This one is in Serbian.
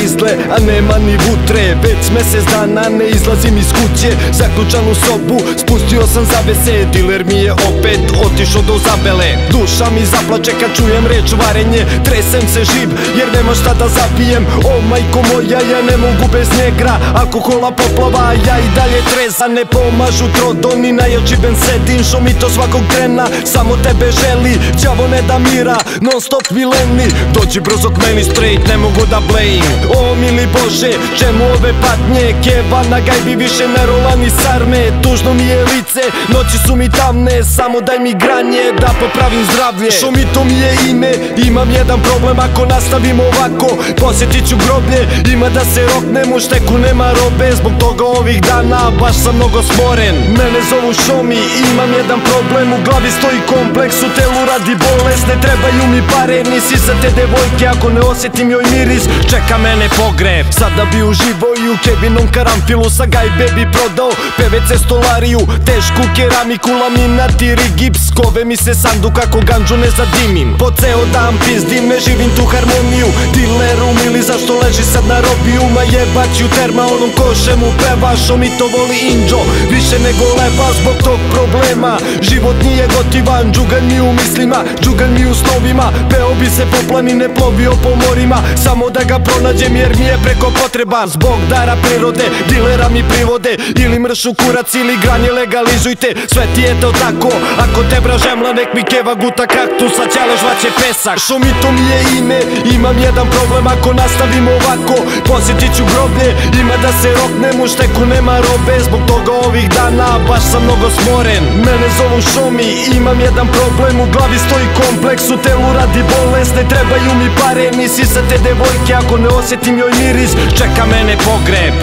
izgle, a nema ni vutre. Već mesec dana ne izlazim iz kuće, zaključan u sobu, spustio sam zavese. Diler mi je opet otišao do Zabele. Duša mi zaplače kad čujem reč varenje, tresem se živ jer nema šta da zapijem. O majko moja, ja ne mogu bez njega, alkohola poplava, ja i dalje treza. Ne pomažu trodoni, najjači bensedin, što mi to svakog trena samo tebe želi. Đavo ne da mira, non stop vileni, dođi brzo k meni straight, ne mogu da blame. O mili Bože, čemu ove patnje, keva na gajbi više ne rola ni sarme. Tužno mi je lice, noći su mi tamne, samo daj mi granje da popravim zdravlje. Što mi to mi je ime, imam jedan problem ako nastavim ovako. Posjetit ću groblje, ima da se roknem, u šteku nema robe, zbog toga ovih dana baš sam mnogo smoren. Mene zovu Šomi, imam jedan problem, u glavi stoji kompleks, u telu radi bolest. Ne trebaju mi pare, ni sisate devojke, ako ne osjetim joj miris, čeka mene pogreb. Sada bi uživo i u Kevinom karamfilu, sa gajbe bi prodao PVC stolariju, tešku keramiku, laminat i rigips. Kove mi se sanduk ako ganđu ne zadimim, po ceo dan pizdim, ne živim tu harmoniju. Dileru mili, zašto leži sad na robiju, ma jebaću terma onom košemu peva. Što mi to voli inđo, više nego leva zbog tog problema. Život nije gotivan, džugan mi u mislima, džugan mi u snovima. Peo bi se po planine, plovio po morima, samo da ga pronađem jer mi je preko potreban. Zbog dara prirode, dilera mi privode, ili mršu kurac ili granje legalizujte. Sve ti je to tako, ako te bražemla nek mi keva guta kaktus, a ćale žvaće pesak. Što mi to mi je ime, imam jedan problem ako nastavim ovako. Posjetit ću groblje, ima da se roknem, u šteku nema robe, zbog toga ovih dana baš sam mnogo smoren. Mene zovu Šomi, imam jedan problem, u glavi stoji kompleks, u telu radi bolest. Ne trebaju mi pare, ni sisate devojke, ako ne osjetim joj miris, čeka mene pogreb.